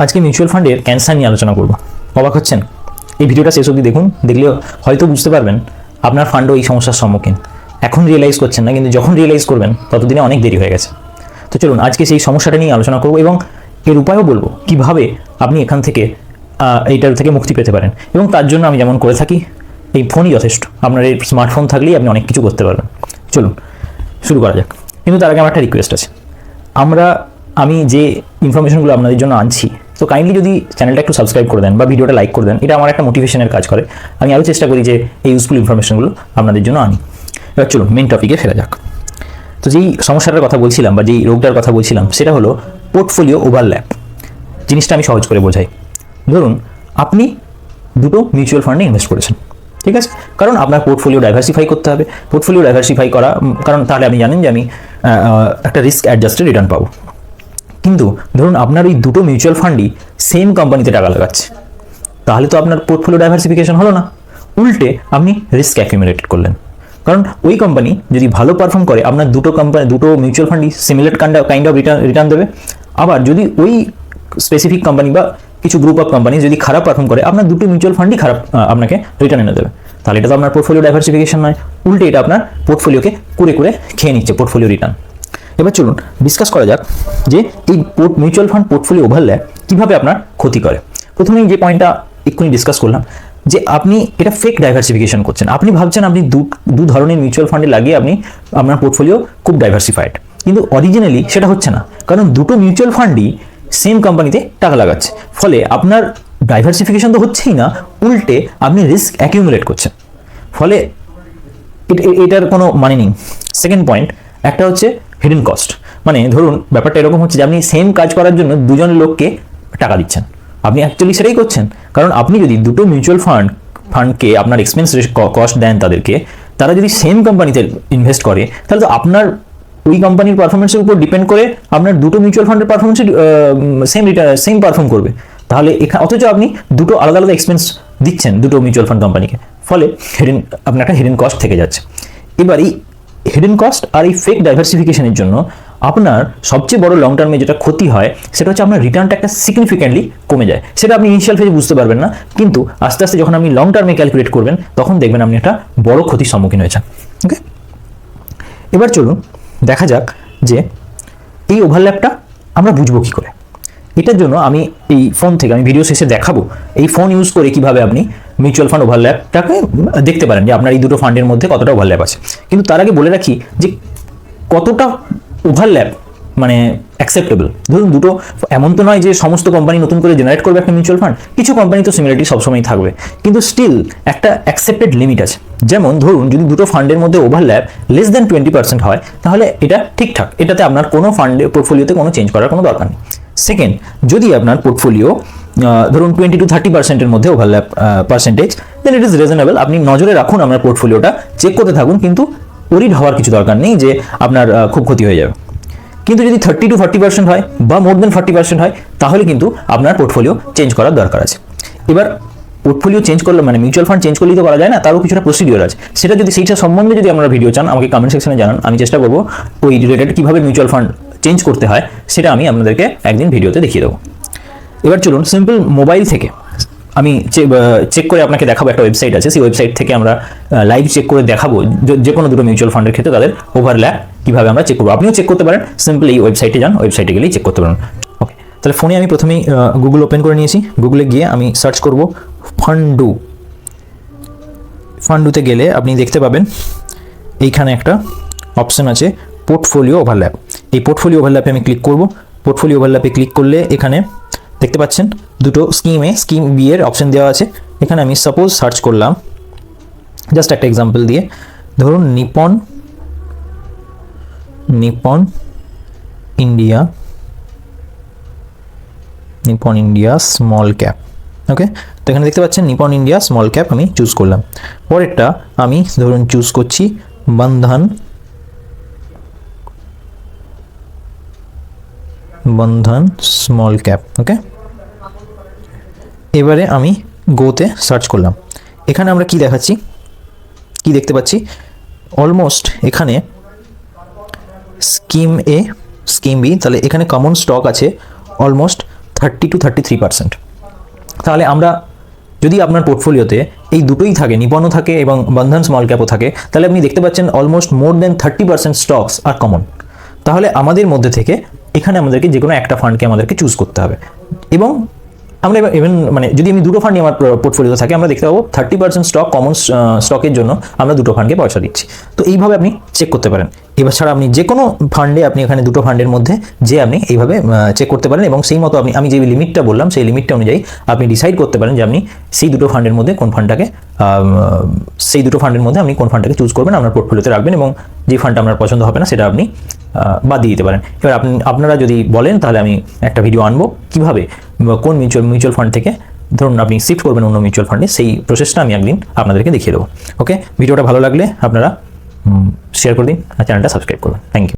আজকে মিউচুয়াল ফান্ডের ক্যান্সার নিয়ে আলোচনা করব। অবাক হচ্ছেন? এই ভিডিওটা শেষ অবধি দেখুন, দেখলে হয়তো বুঝতে পারবেন আপনার ফান্ডও এই সমস্যার সম্মুখীন। এখন রিয়েলাইজ করছেন না, কিন্তু যখন রিয়েলাইজ করবেন ততদিনে অনেক দেরি হয়ে গেছে। তো চলুন আজকে সেই সমস্যাটা নিয়ে আলোচনা করব এবং এর উপায়ও বলবো কিভাবে আপনি এখান থেকে এইটার থেকে মুক্তি পেতে পারেন। এবং তার জন্য আমি যেমন করে থাকি, এই ফোনই যথেষ্ট। আপনার এই স্মার্টফোন থাকলেই আপনি অনেক কিছু করতে পারবেন। চলুন শুরু করা যাক। কিন্তু তার আগে আমার একটা রিকোয়েস্ট আছে। আমি যে ইনফরমেশনগুলো আপনাদের জন্য আনছি, তো কাইন্ডলি যদি চ্যানেলটা একটু সাবস্ক্রাইব করে দেন বা ভিডিওটা লাইক করে দেন, এটা আমার একটা মোটিভেশনের কাজ করে। আমি আরও চেষ্টা করি যে এই ইউজফুল ইনফরমেশনগুলো আপনাদের জন্য আনি। এবার চলুন মেন টপিকে ফেরা যাক। তো যেই সমস্যাটার কথা বলছিলাম বা যেই রোগটার কথা বলছিলাম, সেটা হলো পোর্টফোলিও ওভারল্যাপ। জিনিসটা আমি সহজ করে বোঝাই। ধরুন আপনি দুটো মিউচুয়াল ফান্ডে ইনভেস্ট করেছেন, ঠিক আছে? কারণ আপনার পোর্টফোলিও ডাইভার্সিফাই করতে হবে। পোর্টফোলিও ডাইভার্সিফাই করা কারণ তাহলে আপনি জানেন যে আমি একটা রিস্ক অ্যাডজাস্টেড রিটার্ন পাবো। কিন্তু ধরুন আপনার ওই দুটো মিউচুয়াল ফান্ডই সেম কোম্পানিতে টাকা লাগাচ্ছে, তাহলে তো আপনার পোর্টফোলিও ডাইভার্সিফিকেশন হলো না, উল্টে আপনি রিস্ক অ্যাকিউমুলেট করলেন। কারণ ওই কোম্পানি যদি ভালো পারফর্ম করে, আপনার দুটো মিউচুয়াল ফান্ডই সিমিলার কাইন্ড অফ রিটার্ন দেবে। আবার যদি ওই স্পেসিফিক কোম্পানি বা কিছু গ্রুপ অফ কোম্পানি যদি খারাপ পারফর্ম করে, আপনার দুটো মিউচুয়াল ফান্ডই খারাপ আপনাকে রিটার্ন এনে দেবে। তাহলে এটা তো আপনার পোর্টফোলিও ডাইভার্সিফিকেশন নয়, উল্টে এটা আপনার পোর্টফোলিওকে কুড়ে খেয়ে নিচ্ছে পোর্টফোলিও রিটার্ন। এবার চলুন ডিসকাস করা যাক যে এই মিউচুয়াল ফান্ড পোর্টফোলিও ওভারল্যাপ কীভাবে আপনার ক্ষতি করে। প্রথমেই যে পয়েন্টটা এক্ষুনি ডিসকাস করলাম, যে আপনি এটা ফেক ডাইভার্সিফিকেশন করছেন। আপনি ভাবছেন আপনি দু ধরনের মিউচুয়াল ফান্ডে লাগিয়ে আপনার পোর্টফোলিও খুব ডাইভার্সিফাইড, কিন্তু অরিজিনালি সেটা হচ্ছে না। কারণ দুটো মিউচুয়াল ফান্ডই সেম কোম্পানিতে টাকা লাগাচ্ছে, ফলে আপনার ডাইভার্সিফিকেশন তো হচ্ছেই না, উল্টে আপনি রিস্ক অ্যাকিউমুলেট করছেন। ফলে এটার কোনো মানে নেই। সেকেন্ড পয়েন্ট, একটা হচ্ছে হিডেন কস্ট। মানে ধরুন ব্যাপারটা এরকম হচ্ছে যে আপনি সেম কাজ করার জন্য দুজন লোককে টাকা দিচ্ছেন। আপনি অ্যাকচুয়ালি সেটাই করছেন, কারণ আপনি যদি দুটো মিউচুয়াল ফান্ডকে আপনার এক্সপেন্স কস্ট দেন তাদেরকে, তারা যদি সেম কোম্পানিতে ইনভেস্ট করে, তাহলে তো আপনার ওই কোম্পানির পারফরমেন্সের উপর ডিপেন্ড করে আপনার দুটো মিউচুয়াল ফান্ডের পারফরমেন্স সেম পারফর্ম করবে। তাহলে অথচ আপনি দুটো আলাদা আলাদা এক্সপেন্স দিচ্ছেন দুটো মিউচুয়াল ফান্ড কোম্পানিকে, ফলে আপনার একটা হিডেন কস্ট থেকে যাচ্ছে। এবার এই হিডেন কস্ট আর এই ফেক ডাইভার্সিফিকেশনের জন্য আপনার সবচেয়ে বড় লং টার্মে যেটা ক্ষতি হয়, সেটা হচ্ছে আপনার রিটার্নটা একটা সিগনিফিক্যান্টলি কমে যায়। সেটা আপনি ইনিশিয়াল ফেজে বুঝতে পারবেন না, কিন্তু আস্তে আস্তে যখন আপনি লং টার্মে ক্যালকুলেট করবেন, তখন দেখবেন আপনি একটা বড় ক্ষতির সম্মুখীন হয়েছেন। ওকে, এবার চলুন দেখা যাক যে এই ওভারল্যাপটা আমরা বুঝবো কী করে। এটার জন্য আমি এই ফোন থেকে আমি ভিডিও শেষে দেখাবো এই ফোন ইউজ করে কিভাবে আপনি মিউচুয়াল ফান্ড ওভারল্যাপটাকে দেখতে পারেন, যে আপনার এই দুটো ফান্ডের মধ্যে কতটা ওভারল্যাপ আছে। কিন্তু তার আগে বলে রাখি যে কতটা ওভারল্যাপ মানে অ্যাকসেপ্টেবল। ধরুন দুটো, এমন তো নয় যে সমস্ত কোম্পানি নতুন করে জেনারেট করবে একটা মিউচুয়াল ফান্ড। কিছু কোম্পানি তো সিমিলারিটি সবসময় থাকবে, কিন্তু স্টিল একটা অ্যাকসেপ্টেড লিমিট আছে। যেমন ধরুন যদি দুটো ফান্ডের মধ্যে ওভারল্যাপ লেস দেন 20% হয়, তাহলে এটা ঠিকঠাক, এটাতে আপনার কোনো পোর্টফোলিওতে কোনো চেঞ্জ করার কোনো দরকার নেই। সেকেন্ড, যদি আপনার পোর্টফোলিও ধরুন 20 to 30%-এর মধ্যে overlap percentage, then it is reasonable. আপনি নজরে রাখুন আপনার পোর্টফোলিওটা, চেক করতে থাকুন, কিন্তু ওরিড হওয়ার কিছু দরকার নেই যে আপনার খুব ক্ষতি হয়ে যাবে। কিন্তু যদি 30 to 40% হয় বা মোর দেন 40% হয়, তাহলে কিন্তু আপনার পোর্টফোলিও চেঞ্জ করার দরকার আছে। এবার পোর্টফোলিও চেঞ্জ করলে মানে মিউচুয়াল ফান্ড চেঞ্জ করলেই তো করা যায় না, তারও কিছুটা প্রসিডিওর আছে। সেইটা সম্বন্ধে যদি আপনারা ভিডিও চান, আমাকে কমেন্ট সেকশনে জানান, আমি চেষ্টা করবো ওই রিলেটেড কীভাবে মিউচুয়াল ফান্ড চেঞ্জ করতে হয় সেটা আমি আপনাদেরকে একদিন ভিডিওতে দেখিয়ে দেবো। এবার চলুন সিম্পল মোবাইল থেকে আমি চেক করে আপনাকে দেখাবো। একটা ওয়েবসাইট আছে, সেই ওয়েবসাইট থেকে আমরা লাইভ চেক করে দেখাবো যে কোনো দুটো মিউচুয়াল ফান্ডের ক্ষেত্রে তাদের ওভারল্যাপ কীভাবে আমরা চেক করবো। আপনিও চেক করতে পারেন, সিম্পল এই ওয়েবসাইটে যান, ওয়েবসাইটে গেলেই চেক করতে পারেন। ওকে, তাহলে ফোনে আমি প্রথমেই গুগল ওপেন করে নিয়েছি। গুগলে গিয়ে আমি সার্চ করব ফান্ডুতে গেলে আপনি দেখতে পাবেন এইখানে একটা অপশান আছে পোর্টফোলিও ওভারল্যাপ। এই পোর্টফোলিও ওভারল্যাপে আমি ক্লিক করব। পোর্টফোলিও ওভারল্যাপে ক্লিক করলে এখানে দেখতে পাচ্ছেন দুটো স্কিম বি এর অপশন দেওয়া আছে। এখানে আমি সাপোজ সার্চ করলাম জাস্ট একটা এক্সাম্পল দিয়ে, ধরুন নিপন ইন্ডিয়া স্মল ক্যাপ। ওকে, তো এখানে দেখতে পাচ্ছেন নিপন ইন্ডিয়া স্মল ক্যাপ আমি চুজ করলাম। পরেরটা আমি ধরুন চুজ করছি বন্ধন স্মল ক্যাপ। ওকে, এবারে আমি গোতে সার্চ করলাম। এখানে আমরা কি দেখতে পাচ্ছি, অলমোস্ট এখানে স্কিম এ স্কিম বি, তাহলে এখানে কমন স্টক আছে অলমোস্ট 30 to 33%। তাহলে আমরা যদি আপনার পোর্টফোলিওতে এই দুটোই থাকে, নিপনও থাকে এবং বন্ধন স্মল ক্যাপও থাকে, তাহলে আপনি দেখতে পাচ্ছেন অলমোস্ট মোর দেন 30% স্টকস আর কমন। তাহলে আমাদের মধ্যে থেকে এখানে আমাদেরকে যে কোনো একটা ফান্ডকে আমাদেরকে চুজ করতে হবে। এবং আমরা ইভেন মানে যদি আমি দুটো ফান্ডই আমার পোর্টফোলিওতে থাকে, আমরা দেখতে পাবো 30% স্টক কমন স্টকের জন্য আমরা দুটো ফান্ডকে পয়সা দিচ্ছি। তো এইভাবে আপনি চেক করতে পারেন। এবার ছাড়া আপনি যে কোনো ফান্ডে আপনি এখানে দুটো ফান্ডের মধ্যে যে আপনি এইভাবে চেক করতে পারেন এবং সেই মতো আমি যে লিমিটটা বললাম সেই লিমিটটা অনুযায়ী আপনি ডিসাইড করতে পারেন যে আপনি সেই দুটো ফান্ডের মধ্যে কোন ফান্ডটাকে আপনি কোন ফান্ডটাকে চুজ করবেন, আপনার পোর্টফোলিওতে রাখবেন এবং যে ফান্ডটা আপনার পছন্দ হবে না সেটা আপনি বাদ দিয়ে দিতে পারেন। এবার আপনারা যদি বলেন তাহলে আমি একটা ভিডিও আনবো কীভাবে কোন মিউচুয়াল ফান্ড থেকে ধরুন আপনি শিফট করবেন অন্য মিউচুয়াল ফান্ডে, সেই প্রসেসটা আমি একদিন আপনাদেরকে দেখিয়ে দেবো। ওকে, ভিডিওটা ভালো লাগলে আপনারা শেয়ার করে দিন আর চ্যানেলটা সাবস্ক্রাইব করবেন। Thank you.